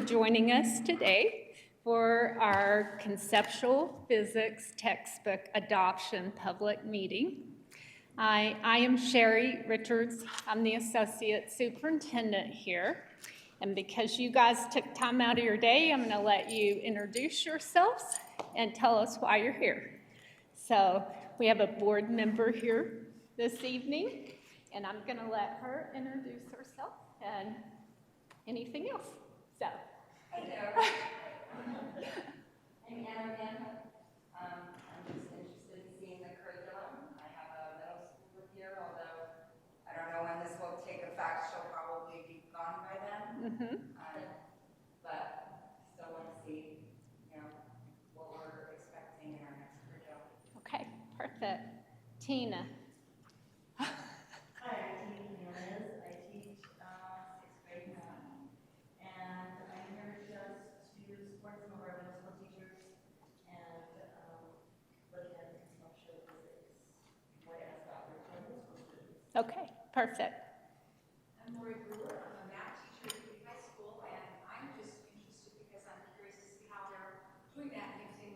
joining us today for our Conceptual Physics Textbook Adoption Public Meeting. I am Sherry Richards. I'm the Associate Superintendent here. And because you guys took time out of your day, I'm going to let you introduce yourselves and tell us why you're here. So we have a board member here this evening, and I'm going to let her introduce herself and anything else. So. Hello. I'm Anna. I'm just interested in seeing the curriculum. I have a middle schooler here, although I don't know when this will take effect. She'll probably be gone by then. But still want to see, what we're expecting in our next curriculum. Okay, perfect. Tina. Hi, I'm Tina Jimenez. I teach 6th grade math, and I'm here just to support some of our middle school teachers and look at conceptual physics. What I asked about their middle school students. Okay, perfect. I'm Lori Brewer. I'm a math teacher at Lee High School, and I'm just interested because I'm curious to see how they're doing that using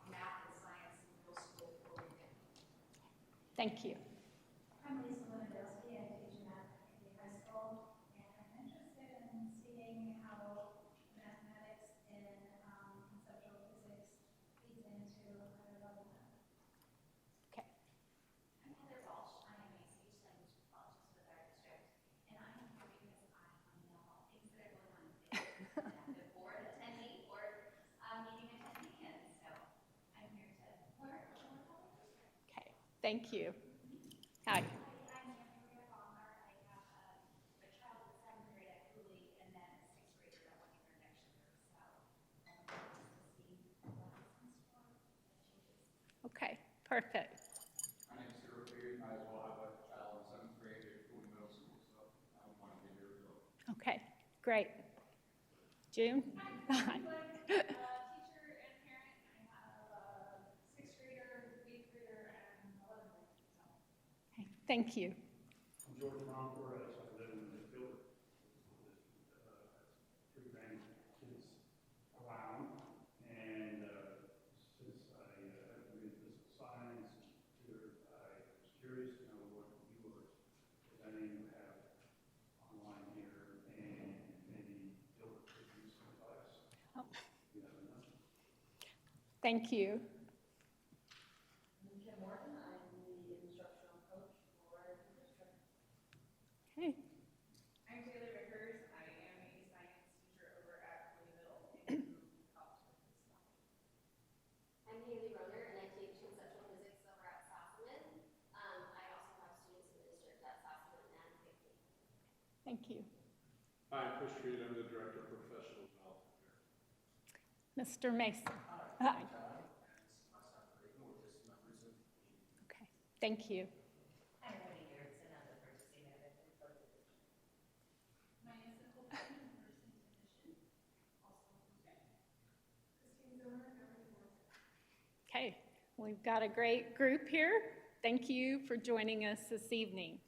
math and science in middle school for weekend. Thank you. I'm Lisa Lewandowski. I teach math at Lee High School, and I'm interested in seeing how mathematics in conceptual physics feeds into higher level math. Okay. I'm Heather Walsh. I am a speech language pathologist with our district, and I'm here because I want to know all things that are going on with the adaptive board attendee or meeting attendee, and so I'm here to learn a little more about the district. Okay, thank you. Hi. I'm Andrea Palmer. I have a child in 7th grade at Cooley, and then a 6th grader at Wonder next year, so I'm anxious to see what happens for the changes. Okay, perfect. My name's Stuart Beard. I as well have a child in 7th grade at Cooley Middle School, so I want to be here as well. Okay, great. June? Hi. Teacher and parent. I have a 6th grader, 8th grader, and 11th grader. Okay, thank you. I'm George Broncourt. I live in the Gilbert three grandkids around, and since I have a degree in physical science and tutored, I was curious to know what you were presenting you have online here, and maybe Gilbert could use some advice. Oh. You never know. Thank you. I'm Kim Morton. I'm the instructional coach for the district. Okay, I'm Taylor Vickers. I am a science teacher over at Cooley Middle in Conceptual. I'm Haley Roner, and I teach conceptual physics over at Sassaman. I also have students in the district at Sassaman and Bickley. thank you. Hi, I'm Chris Reed. I'm the Director of Professional Development here. Mr. Mason. Hi. Okay, thank you. I'm Wendy Garrettson. I'm the purchasing manager for the district. My name is Nicole Patton, nursing technician, also Christine Zimmer, government board. Okay, we've got a great group here. Thank you for joining us this evening.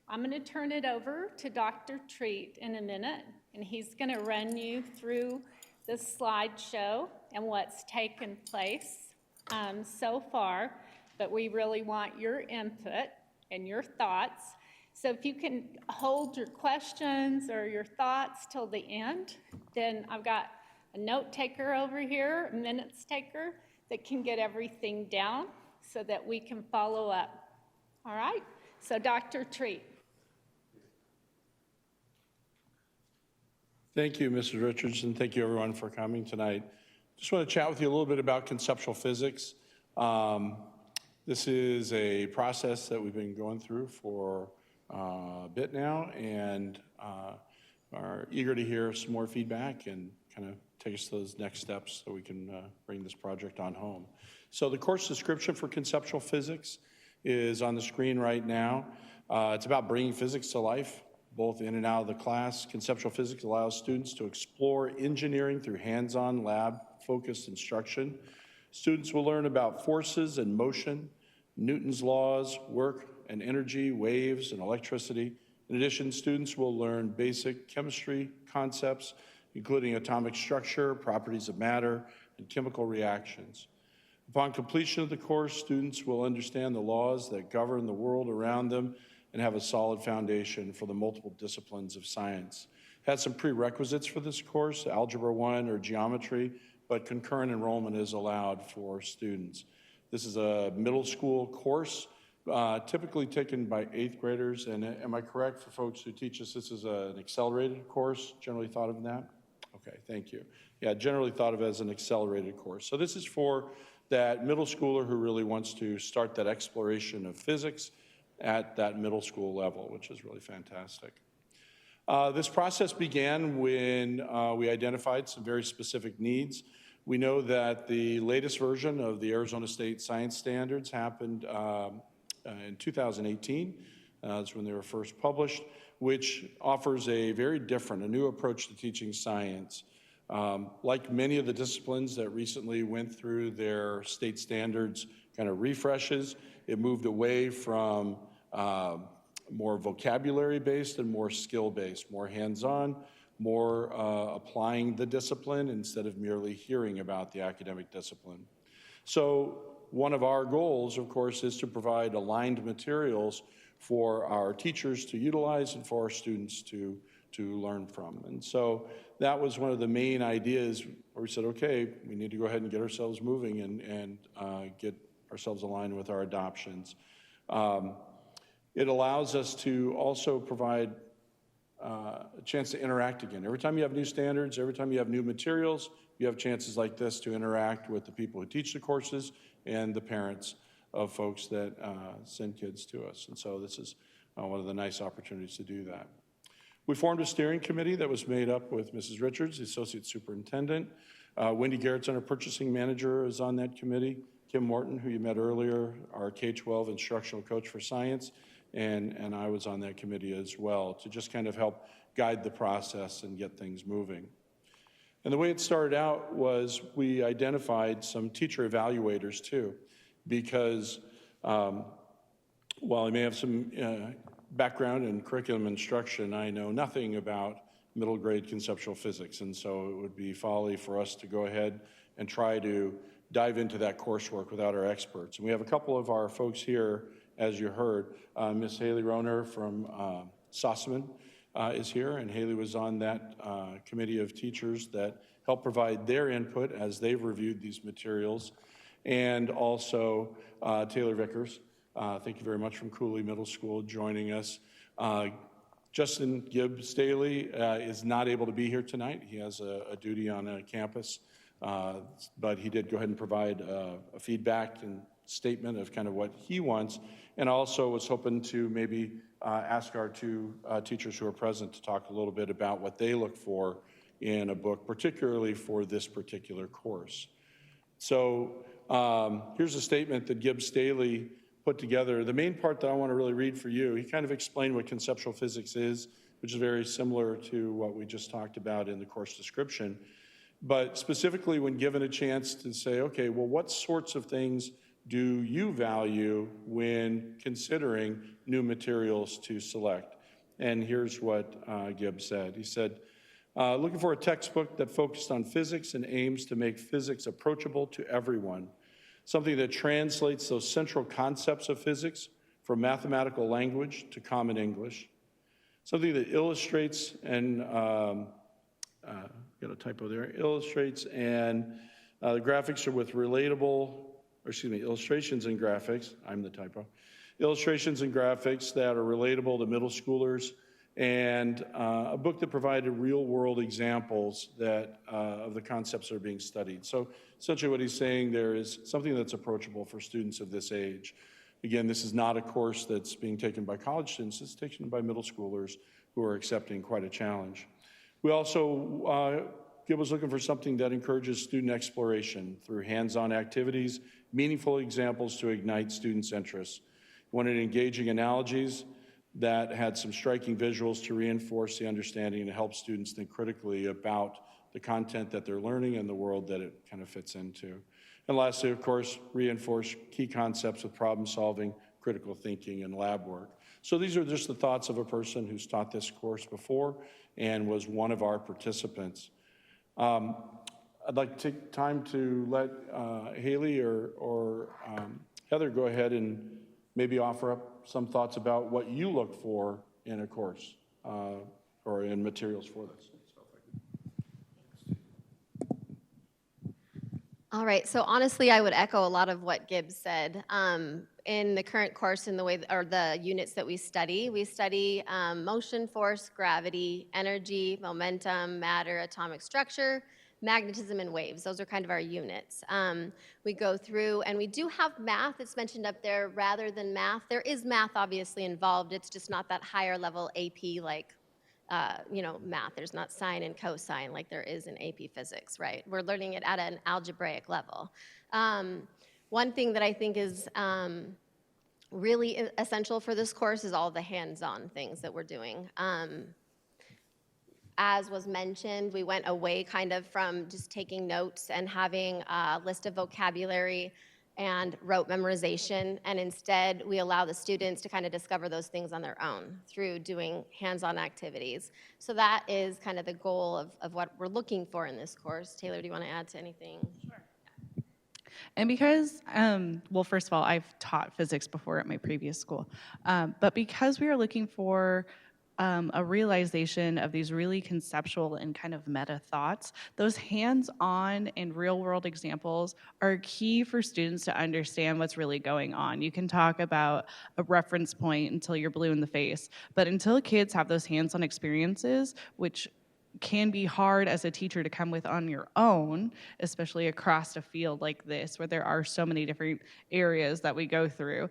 I'm going to turn it over to Dr. Treat in a minute, and he's going to run you through the slideshow and what's taken place so far, but we really want your input and your thoughts. So if you can hold your questions or your thoughts till the end, then I've got a note taker over here, a minutes taker, that can get everything down so that we can follow up. All right? So Dr. Treat. Thank you, Mrs. Richards, and thank you everyone for coming tonight. Just want to chat with you a little bit about conceptual physics. This is a process that we've been going through for a bit now, and are eager to hear some more feedback and kind of take us to those next steps so we can bring this project on home. So the course description for conceptual physics is on the screen right now. It's about bringing physics to life, both in and out of the class. Conceptual physics allows students to explore engineering through hands-on lab-focused instruction. Students will learn about forces and motion, Newton's laws, work and energy, waves and electricity. In addition, students will learn basic chemistry concepts including atomic structure, properties of matter, and chemical reactions. Upon completion of the course, students will understand the laws that govern the world around them and have a solid foundation for the multiple disciplines of science. It has some prerequisites for this course, Algebra 1 or geometry, but concurrent enrollment is allowed for students. This is a middle school course, typically taken by 8th graders. And am I correct for folks who teach us, this is an accelerated course, generally thought of that? Okay, thank you. Yeah, generally thought of as an accelerated course. So this is for that middle schooler who really wants to start that exploration of physics at that middle school level, which is really fantastic. This process began when we identified some very specific needs. We know that the latest version of the Arizona State Science Standards happened in 2018. That's when they were first published, which offers a very different, a new approach to teaching science. Like many of the disciplines that recently went through their state standards kind of refreshes, it moved away from more vocabulary-based and more skill-based, more hands-on, more applying the discipline instead of merely hearing about the academic discipline. So one of our goals, of course, is to provide aligned materials for our teachers to utilize and for our students to learn from. And so that was one of the main ideas where we said, okay, we need to go ahead and get ourselves moving and get ourselves aligned with our adoptions. It allows us to also provide a chance to interact again. Every time you have new standards, every time you have new materials, you have chances like this to interact with the people who teach the courses and the parents of folks that send kids to us. And so this is one of the nice opportunities to do that. We formed a steering committee that was made up with Mrs. Richards, the associate superintendent. Wendy Garrettson, our purchasing manager, is on that committee. Kim Morton, who you met earlier, our K-12 instructional coach for science, and I was on that committee as well to just kind of help guide the process and get things moving. And the way it started out was we identified some teacher evaluators too, because while I may have some background in curriculum instruction, I know nothing about middle grade conceptual physics, and so it would be folly for us to go ahead and try to dive into that coursework without our experts. And we have a couple of our folks here, as you heard. Ms. Haley Roner from Sossaman is here, and Haley was on that committee of teachers that helped provide their input as they've reviewed these materials. And also Taylor Vickers, thank you very much, from Cooley Middle School, joining us. Justin Gibb Staley is not able to be here tonight. He has a duty on a campus, but he did go ahead and provide a feedback and statement of kind of what he wants, and also was hoping to maybe ask our two teachers who are present to talk a little bit about what they look for in a book, particularly for this particular course. So here's a statement that Gibb Staley put together. The main part that I want to really read for you, he kind of explained what conceptual physics is, which is very similar to what we just talked about in the course description. But specifically when given a chance to say, okay, well, what sorts of things do you value when considering new materials to select? And here's what Gibb said. He said, looking for a textbook that focused on physics and aims to make physics approachable to everyone. Something that translates those central concepts of physics from mathematical language to common English. Something that illustrates and, got a typo there, illustrates and the graphics are with relatable, illustrations and graphics, I'm the typo, illustrations and graphics that are relatable to middle schoolers, and a book that provided real-world examples that of the concepts that are being studied. So essentially what he's saying there is something that's approachable for students of this age. Again, this is not a course that's being taken by college students, it's taken by middle schoolers who are accepting quite a challenge. We also, Gibb was looking for something that encourages student exploration through hands-on activities, meaningful examples to ignite students' interests. Wanted engaging analogies that had some striking visuals to reinforce the understanding and to help students think critically about the content that they're learning and the world that it kind of fits into. And lastly, of course, reinforce key concepts with problem solving, critical thinking, and lab work. So these are just the thoughts of a person who's taught this course before and was one of our participants. I'd like to take time to let Haley or Heather go ahead and maybe offer up some thoughts about what you look for in a course or in materials for this. All right, so honestly, I would echo a lot of what Gibbs said. In the current course, in the way, or the units that we study motion, force, gravity, energy, momentum, matter, atomic structure, magnetism, and waves. Those are kind of our units. We go through, and we do have math. It's mentioned up there rather than math. There is math obviously involved. It's just not that higher level AP like math. There's not sine and cosine like there is in AP physics, right? We're learning it at an algebraic level. One thing that I think is really essential for this course is all the hands-on things that we're doing. As was mentioned, we went away kind of from just taking notes and having a list of vocabulary and rote memorization, and instead we allow the students to kind of discover those things on their own through doing hands-on activities. So that is kind of the goal of what we're looking for in this course. Taylor, do you want to add to anything? Sure. And because, well, first of all, I've taught physics before at my previous school, but because we are looking for a realization of these really conceptual and kind of meta thoughts, those hands-on and real-world examples are key for students to understand what's really going on. You can talk about a reference point until you're blue in the face, but until kids have those hands-on experiences, which can be hard as a teacher to come with on your own, especially across a field like this where there are so many different areas that we go through.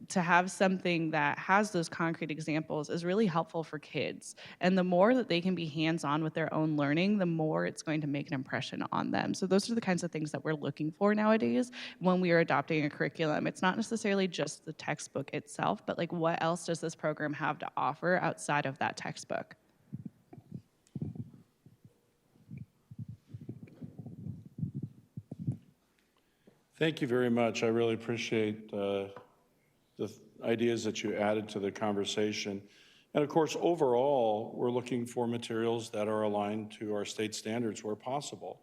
To have something that has those concrete examples is really helpful for kids. And the more that they can be hands-on with their own learning, the more it's going to make an impression on them. So those are the kinds of things that we're looking for nowadays when we are adopting a curriculum. It's not necessarily just the textbook itself, but like what else does this program have to offer outside of that textbook? Thank you very much. I really appreciate the ideas that you added to the conversation. And of course, overall, we're looking for materials that are aligned to our state standards where possible.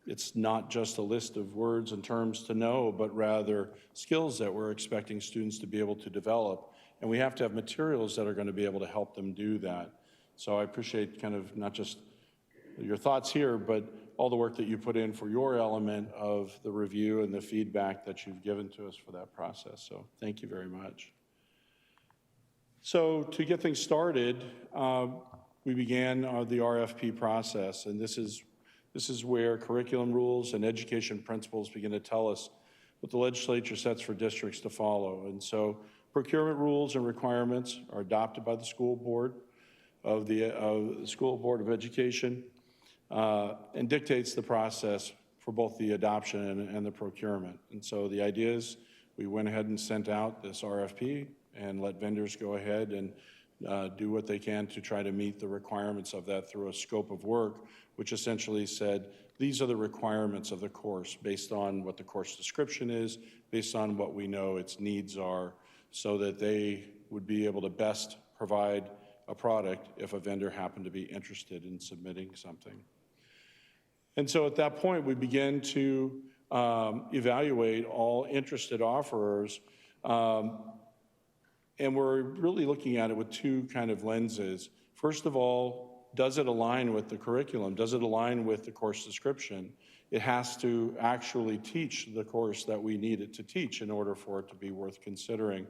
It's not just a list of words and terms to know, but rather skills that we're expecting students to be able to develop. And we have to have materials that are going to be able to help them do that. So I appreciate kind of not just your thoughts here, but all the work that you put in for your element of the review and the feedback that you've given to us for that process. So thank you very much. So to get things started, we began the RFP process, and this is where curriculum rules and education principles begin to tell us what the legislature sets for districts to follow. And so procurement rules and requirements are adopted by the school board of the School Board of Education, and dictates the process for both the adoption and the procurement. And so the idea is we went ahead and sent out this RFP and let vendors go ahead and do what they can to try to meet the requirements of that through a scope of work, which essentially said, these are the requirements of the course based on what the course description is, based on what we know its needs are, so that they would be able to best provide a product if a vendor happened to be interested in submitting something. And so at that point, we began to evaluate all interested offerers, and we're really looking at it with two kind of lenses. First of all, does it align with the curriculum? Does it align with the course description? It has to actually teach the course that we need it to teach in order for it to be worth considering.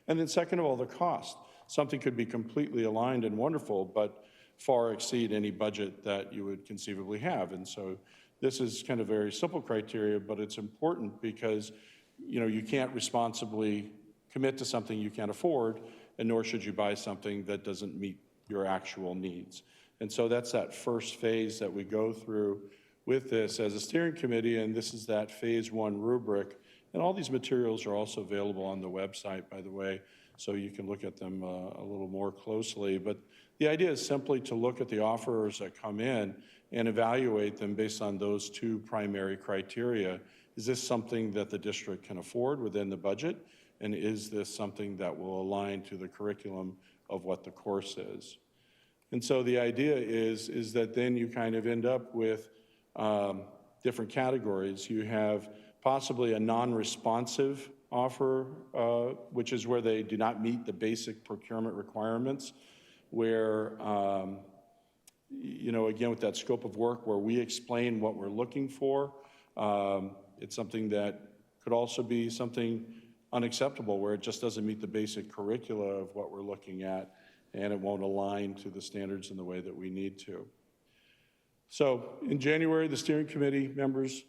And then second of all, the cost. Something could be completely aligned and wonderful, but far exceed any budget that you would conceivably have. And so this is kind of very simple criteria, but it's important because you can't responsibly commit to something you can't afford, and nor should you buy something that doesn't meet your actual needs. And so that's that first phase that we go through with this as a steering committee, and this is that phase 1 rubric. And all these materials are also available on the website, by the way, so you can look at them a little more closely. But the idea is simply to look at the offerers that come in and evaluate them based on those two primary criteria. Is this something that the district can afford within the budget? And is this something that will align to the curriculum of what the course is? And so the idea is that then you kind of end up with different categories. You have possibly a non-responsive offer, which is where they do not meet the basic procurement requirements, where, you know, again, with that scope of work where we explain what we're looking for, it's something that could also be something unacceptable, where it just doesn't meet the basic curricula of what we're looking at, and it won't align to the standards in the way that we need to. So in January, the steering committee members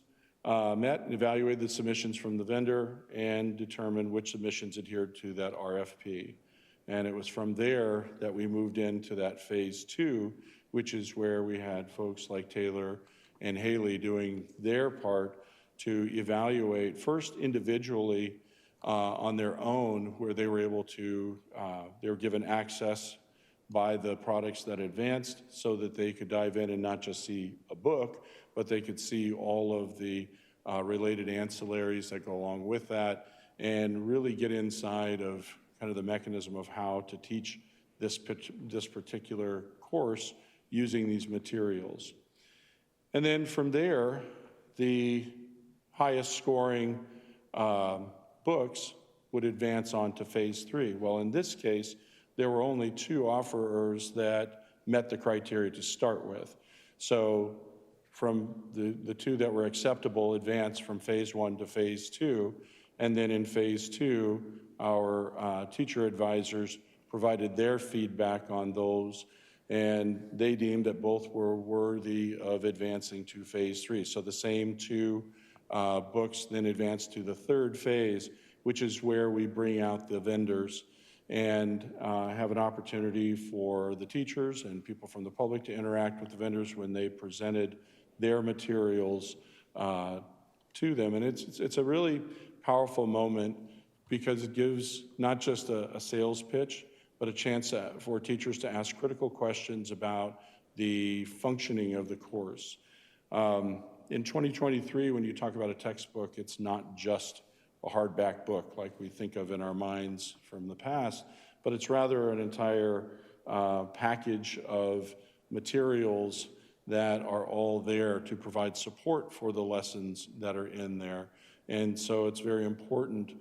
met and evaluated the submissions from the vendor and determined which submissions adhered to that RFP. And it was from there that we moved into that phase 2, which is where we had folks like Taylor and Haley doing their part to evaluate first individually on their own, where they were able to, they were given access by the products that advanced so that they could dive in and not just see a book, but they could see all of the related ancillaries that go along with that and really get inside of kind of the mechanism of how to teach this particular course using these materials. And then from there, the highest scoring books would advance on to phase 3. Well, in this case, there were only 2 offerers that met the criteria to start with. So from the 2 that were acceptable advanced from phase 1 to phase 2, and then in phase 2, our teacher advisors provided their feedback on those, and they deemed that both were worthy of advancing to phase 3. So the same 2 books then advanced to the 3rd phase, which is where we bring out the vendors and have an opportunity for the teachers and people from the public to interact with the vendors when they presented their materials to them. And it's a really powerful moment because it gives not just a sales pitch, but a chance for teachers to ask critical questions about the functioning of the course. In 2023, when you talk about a textbook, it's not just a hardback book like we think of in our minds from the past, but it's rather an entire package of materials that are all there to provide support for the lessons that are in there. And so it's very important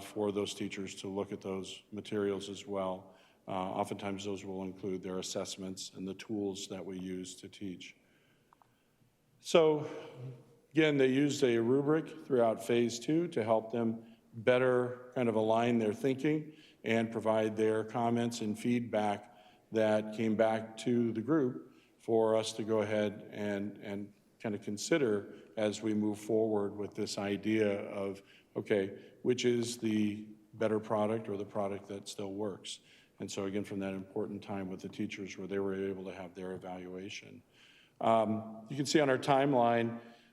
for those teachers to look at those materials as well. Oftentimes those will include their assessments and the tools that we use to teach. So again, they used a rubric throughout phase 2 to help them better kind of align their thinking and provide their comments and feedback that came back to the group for us to go ahead and kind of consider as we move forward with this idea of, okay, which is the better product or the product that still works? And so again, from that important time with the teachers where they were able to have their evaluation. You can see on our timeline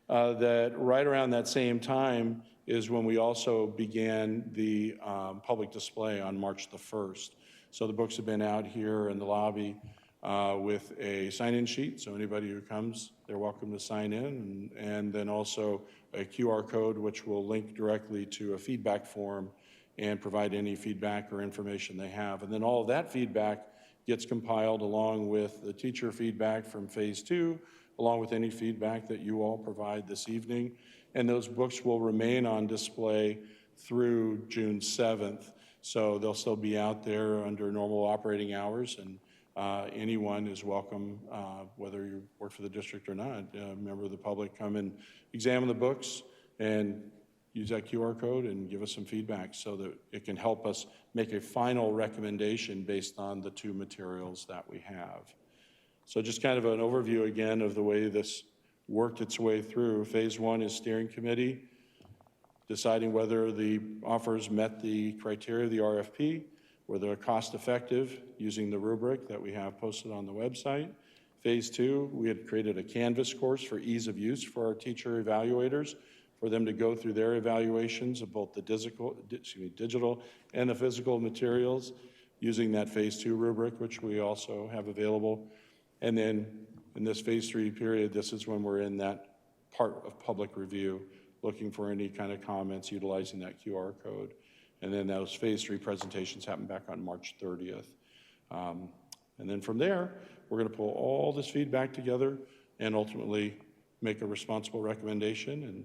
that right around that same time is when we also began the public display on March the 1st. So the books have been out here in the lobby with a sign-in sheet. So anybody who comes, they're welcome to sign in. And then also a QR code, which will link directly to a feedback form and provide any feedback or information they have. And then all of that feedback gets compiled along with the teacher feedback from phase 2, along with any feedback that you all provide this evening. And those books will remain on display through June 7th. So they'll still be out there under normal operating hours, and anyone is welcome, whether you work for the district or not, a member of the public, come and examine the books and use that QR code and give us some feedback so that it can help us make a final recommendation based on the 2 materials that we have. So just kind of an overview again of the way this worked its way through. Phase 1 is steering committee, deciding whether the offers met the criteria of the RFP, whether they're cost effective using the rubric that we have posted on the website. Phase 2, we had created a Canvas course for ease of use for our teacher evaluators, for them to go through their evaluations of both the digital and the physical materials using that phase 2 rubric, which we also have available. And then in this phase 3 period, this is when we're in that part of public review, looking for any kind of comments utilizing that QR code. And then those phase 3 presentations happen back on March 30th. And then from there, we're going to pull all this feedback together and ultimately make a responsible recommendation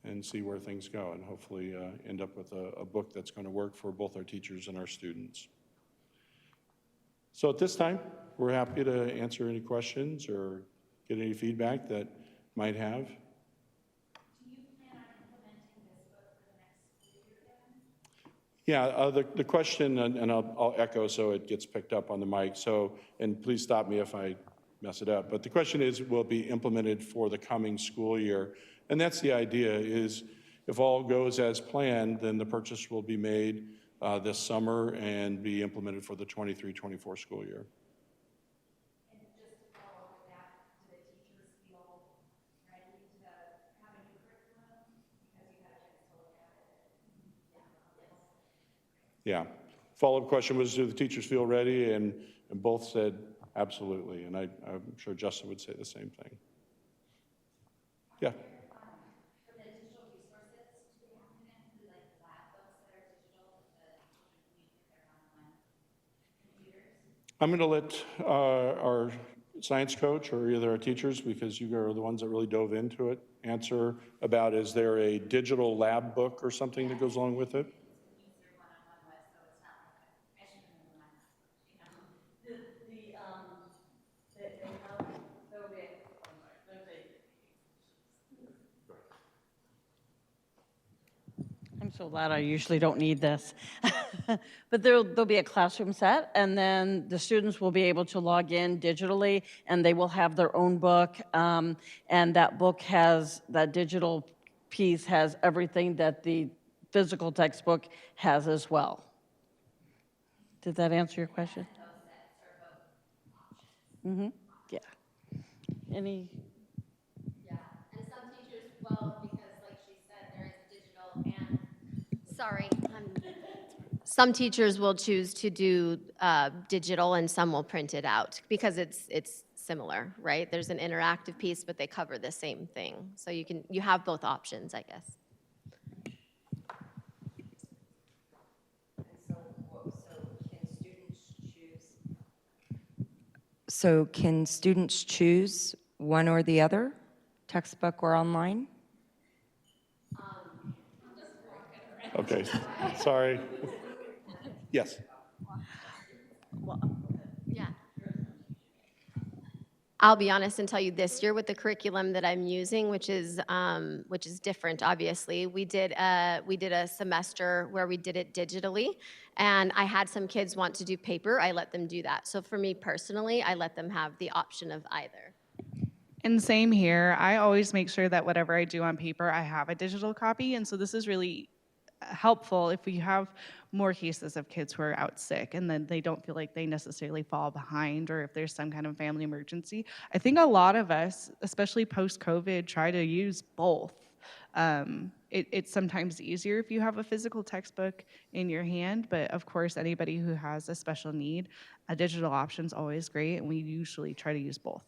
and see where things go, and hopefully end up with a book that's going to work for both our teachers and our students. So at this time, we're happy to answer any questions or get any feedback that might have. Do you plan on implementing this book for the next school year then? Yeah, the question, and I'll echo so it gets picked up on the mic, so, and please stop me if I mess it up, but the question is, will it be implemented for the coming school year? And that's the idea, is if all goes as planned, then the purchase will be made this summer and be implemented for the 23-24 school year. And just to follow up with that, do the teachers feel ready to have a new curriculum? Because you had a chance to look at it. Yeah. Follow-up question was, do the teachers feel ready? And both said absolutely, and I'm sure Justin would say the same thing. Yeah. For the digital resources, do they have to include like lab books that are digital that the children can use with their online computers? I'm going to let our science coach or either our teachers, because you are the ones that really dove into it, answer about, is there a digital lab book or something that goes along with it? Easier one-on-one with, so it's not like I should remember my password, you know? There'll be, I'm so glad I usually don't need this. But there'll be a classroom set, and then the students will be able to log in digitally, and they will have their own book. And that book has, that digital piece has everything that the physical textbook has as well. Did that answer your question? Mm-hmm, yeah. Any? Yeah, and some teachers, well, because like she said, there is digital and, sorry, some teachers will choose to do digital and some will print it out because it's similar, right? There's an interactive piece, but they cover the same thing. So you have both options, I guess. So can students choose one or the other, textbook or online? Okay, sorry. Yes. Yeah. I'll be honest and tell you this year with the curriculum that I'm using, which is different, obviously. We did a semester where we did it digitally, and I had some kids want to do paper. I let them do that. So for me personally, I let them have the option of either. And same here. I always make sure that whatever I do on paper, I have a digital copy. And so this is really helpful if we have more cases of kids who are out sick and then they don't feel like they necessarily fall behind, or if there's some kind of family emergency. I think a lot of us, especially post-COVID, try to use both. It's sometimes easier if you have a physical textbook in your hand, but of course, anybody who has a special need, a digital option is always great, and we usually try to use both.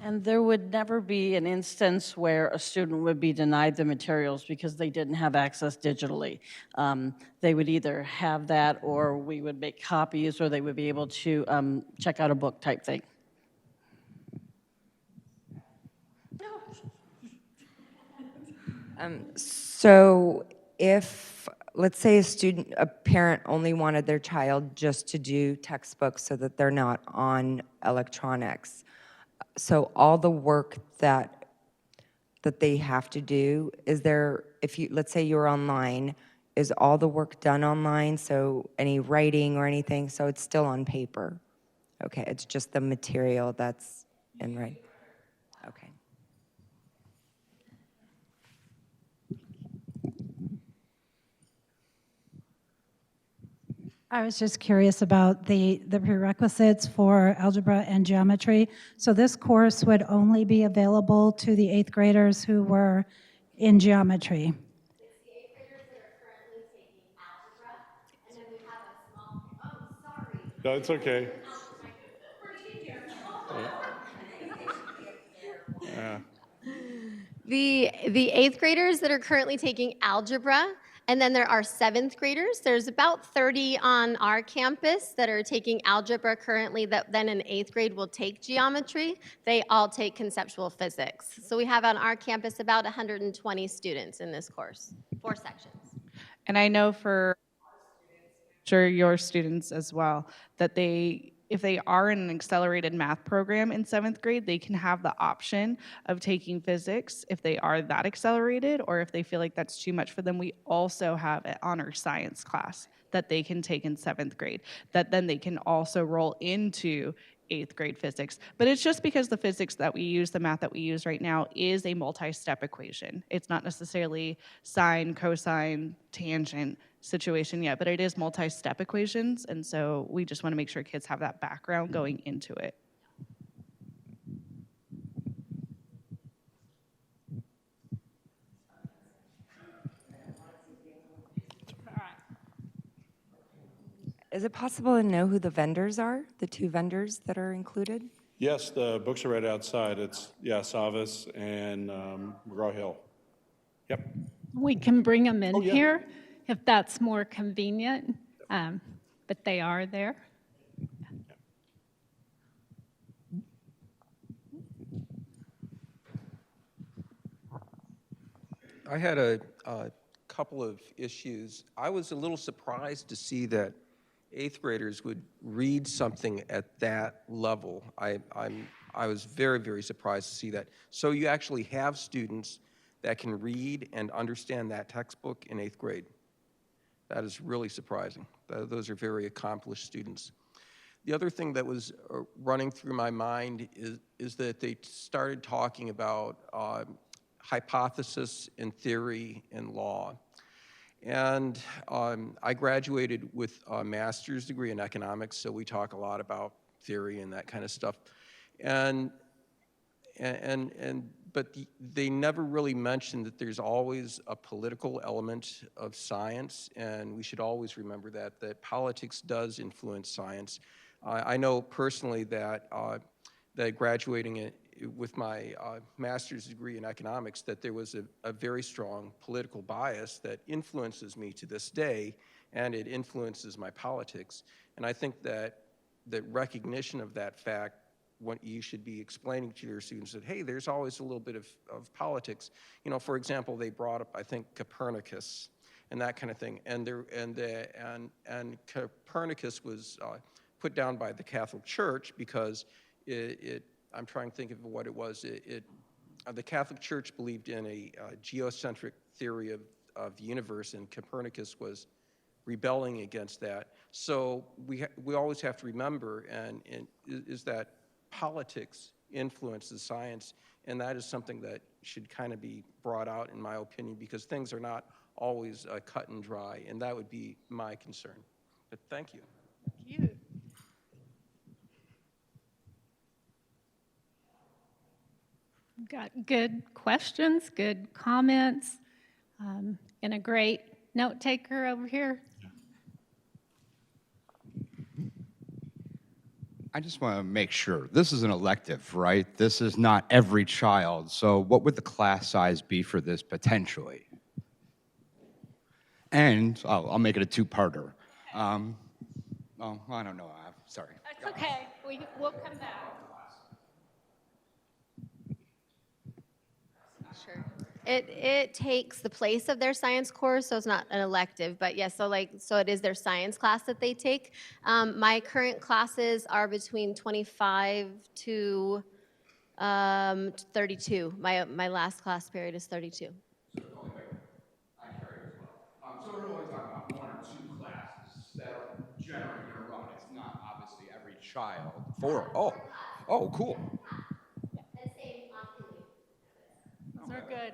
And there would never be an instance where a student would be denied the materials because they didn't have access digitally. They would either have that, or we would make copies, or they would be able to check out a book type thing. So if, let's say a parent only wanted their child just to do textbooks so that they're not on electronics, so all the work that they have to do, is there, let's say you're online, is all the work done online? So any writing or anything, so it's still on paper? Okay, it's just the material that's in writing. Okay. I was just curious about the prerequisites for algebra and geometry. So this course would only be available to the 8th graders who were in geometry. It's the 8th graders that are currently taking algebra, and then we have a small, oh, sorry. No, it's okay. Yeah. The 8th graders that are currently taking algebra And then there are seventh graders. There's about 30 on our campus that are taking algebra currently that then in eighth grade will take geometry. They all take conceptual physics. So we have on our campus about 120 students in this course, 4 sections. And I know for sure your students as well, that if they are in an accelerated math program in 7th grade, they can have the option of taking physics if they are that accelerated, or if they feel like that's too much for them. We also have an honor science class that they can take in 7th grade, that then they can also roll into 8th grade physics. But it's just because the physics that we use, the math that we use right now, is a multi-step equation. It's not necessarily sine, cosine, tangent situation yet, but it is multi-step equations, and so we just want to make sure kids have that background going into it. Is it possible to know who the vendors are, the 2 vendors that are included? Yes, the books are right outside. It's, yeah, Savas and McGraw-Hill. Yep. We can bring them in Oh, yeah. here if that's more convenient, but they are there. I had a couple of issues. I was a little surprised to see that 8th graders would read something at that level. I was very, very surprised to see that. So you actually have students that can read and understand that textbook in 8th grade. That is really surprising. Those are very accomplished students. The other thing that was running through my mind is that they started talking about hypothesis and theory and law. And I graduated with a master's degree in economics, so we talk a lot about theory and that kind of stuff. But they never really mentioned that there's always a political element of science, and we should always remember that politics does influence science. I know personally that graduating with my master's degree in economics, that there was a very strong political bias that influences me to this day, and it influences my politics. And I think that recognition of that fact, what you should be explaining to your students, that, hey, there's always a little bit of politics. You know, for example, they brought up, I think, Copernicus and that kind of thing. And Copernicus was put down by the Catholic Church because I'm trying to think of what it was. The Catholic Church believed in a geocentric theory of the universe, and Copernicus was rebelling against that. So we always have to remember, is that politics influences science, and that is something that should kind of be brought out, in my opinion, because things are not always cut and dry, and that would be my concern. But thank you. Thank you. Got good questions, good comments, and a great note taker over here. I just want to make sure, this is an elective, right? This is not every child. So what would the class size be for this potentially? And I'll make it a 2-parter. Oh, I don't know. Sorry. That's okay. We'll come back. Sure. It takes the place of their science course, so it's not an elective, but yes, so it is their science class that they take. My current classes are between 25 to 32. My last class period is 32. So we're only talking about 1 or 2 classes that are generally going to run. It's not obviously every child. 4. Oh, cool. Those are good.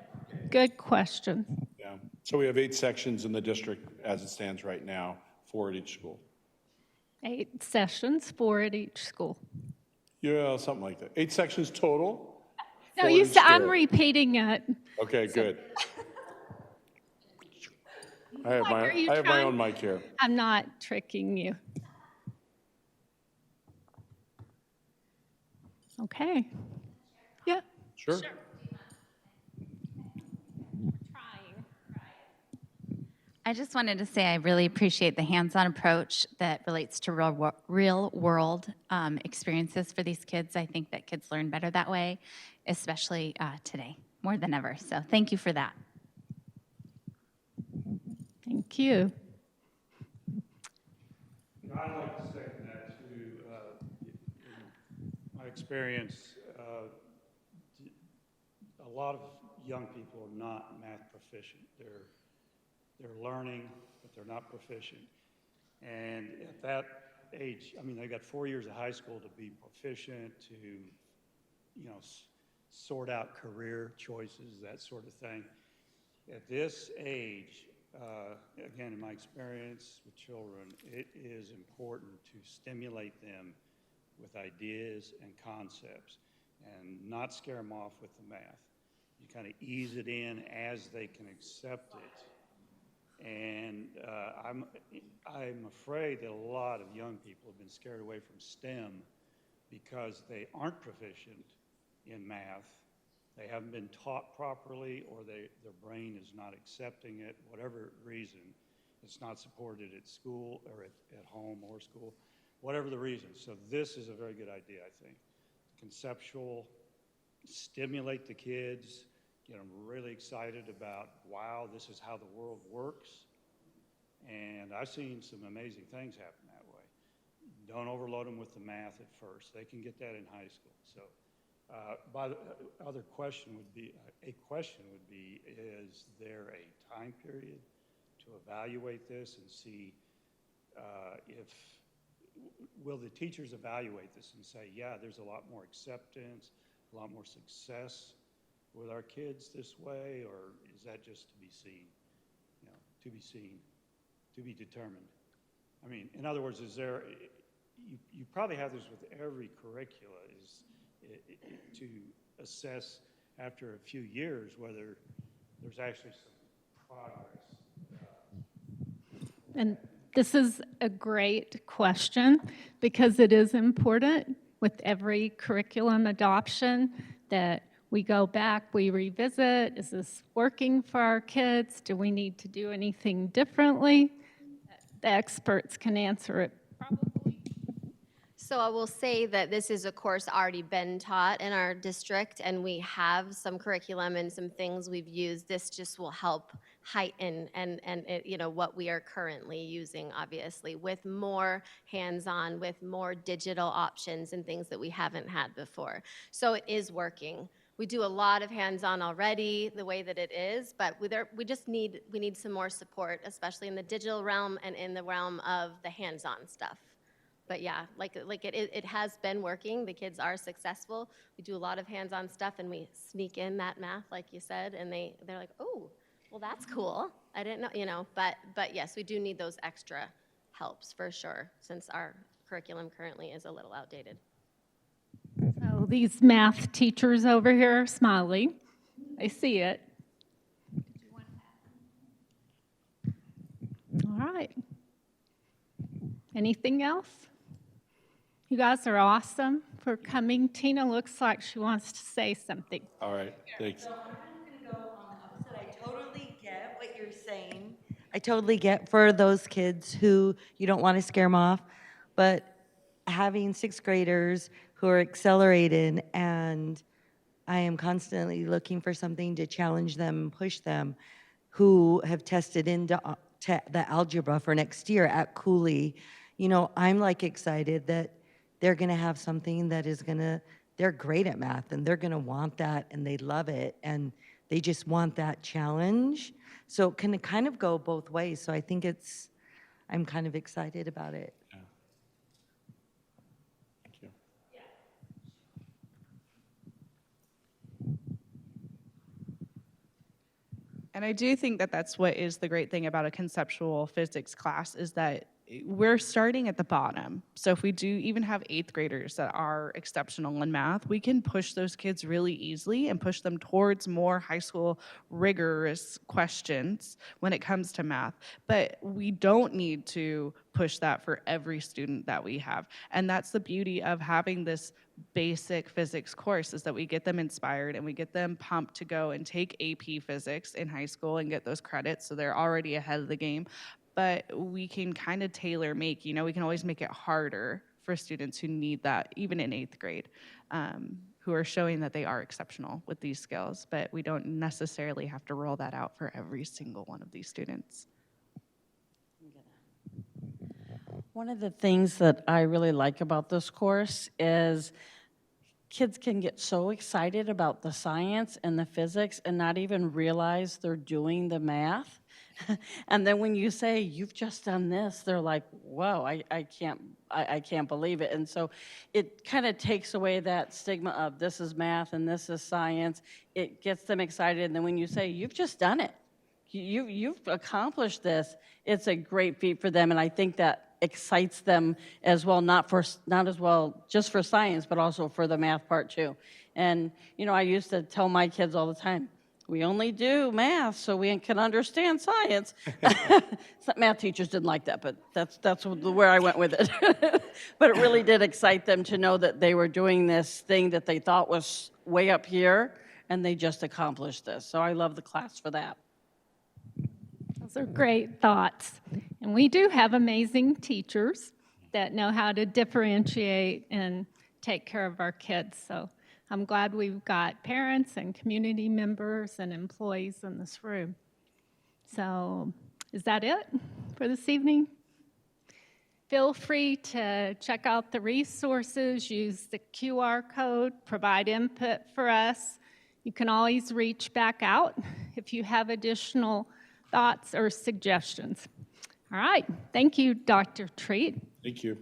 Good question. Yeah. So we have 8 sections in the district as it stands right now, 4 at each school. 8 sessions, 4 at each school. Yeah, something like that. 8 sections total? No, 4 you at each said I'm school. repeating it. Okay, good. I have Are you my trying- own mic here. I'm not tricking you. Okay. Yeah. Sure. Trying. I I just wanted to say I really appreciate the hands-on approach that relates to real-world experiences for these kids. I think that kids learn better that way, especially today, more than ever. So thank you for that. Thank you. I'd like to second that too. In my experience, a lot of young people are not math proficient. They're learning, but they're not proficient. And at that age, I mean, they got 4 years of high school to be proficient, to, you know, sort out career choices, that sort of thing. At this age, again, in my experience with children, it is important to stimulate them with ideas and concepts and not scare them off with the math. You kind of ease it in as they can accept it. And I'm afraid that a lot of young people have been scared away from STEM because they aren't proficient in math. They haven't been taught properly, or their brain is not accepting it, whatever reason. It's not supported at school or at home or school, whatever the reason. So this is a very good idea, I think. Conceptual, stimulate the kids, get them really excited about, wow, this is how the world works. And I've seen some amazing things happen that way. Don't overload them with the math at first. They can get that in high school. So. Other question would be, is there a time period to evaluate this and see will the teachers evaluate this and say, yeah, there's a lot more acceptance, a lot more success with our kids this way, or is that just to be seen, you know, to be seen, to be determined? I mean, in other words, is there, you probably have this with every curricula, is to assess after a few years whether there's actually some progress. And this is a great question because it is important with every curriculum adoption that we go back, we revisit, is this working for our kids? Do we need to do anything differently? The experts can answer it probably. So I will say that this is a course already been taught in our district, and we have some curriculum and some things we've used. This just will help heighten and it, you know, what we are currently using, obviously, with more hands-on, with more digital options and things that we haven't had before. So it is working. We do a lot of hands-on already, the way that it is, but we need some more support, especially in the digital realm and in the realm of the hands-on stuff. But yeah, like it has been working. The kids are successful. We do a lot of hands-on stuff, and we sneak in that math, like you said, and they're like, oh, well, that's cool. I didn't know, you know. But yes, we do need those extra helps for sure, since our curriculum currently is a little outdated. So these math teachers over here are smiling. I see it. All right. Anything else? You guys are awesome for coming. Tina looks like she wants to say something. All right, thanks. So I'm kind of going to go on the opposite. I totally get what you're saying. I totally get for those kids who you don't want to scare them off, but having sixth graders who are accelerated, and I am constantly looking for something to challenge them, push them, who have tested into the algebra for next year at Cooley. You know, I'm like excited that they're going to have something that is going to, they're great at math and they're going to want that and they love it and they just want that challenge. So it can kind of go both ways. So I think I'm kind of excited about it. Yeah. Thank you. And I do think that that's what is the great thing about a conceptual physics class, is that we're starting at the bottom. So if we do even have 8th graders that are exceptional in math, we can push those kids really easily and push them towards more high school rigorous questions when it comes to math. But we don't need to push that for every student that we have. And that's the beauty of having this basic physics course, is that we get them inspired and we get them pumped to go and take AP physics in high school and get those credits, so they're already ahead of the game. But we can kind of tailor make, we can always make it harder for students who need that, even in 8th grade, who are showing that they are exceptional with these skills. But we don't necessarily have to roll that out for every single one of these students. One of the things that I really like about this course is kids can get so excited about the science and the physics and not even realize they're doing the math. And then when you say, you've just done this, they're like, whoa, I can't believe it. And so it kind of takes away that stigma of this is math and this is science. It gets them excited. And then when you say, you've just done it, you've accomplished this, it's a great feat for them. And I think that excites them as well, not as well just for science, but also for the math part too. And, I used to tell my kids all the time, we only do math so we can understand science. Math teachers didn't like that, but that's where I went with it. But it really did excite them to know that they were doing this thing that they thought was way up here, and they just accomplished this. So I love the class for that. Those are great thoughts. And we do have amazing teachers that know how to differentiate and take care of our kids. So I'm glad we've got parents and community members and employees in this room. So is that it for this evening? Feel free to check out the resources, use the QR code, provide input for us. You can always reach back out if you have additional thoughts or suggestions. All right. Thank you, Dr. Treat. Thank you.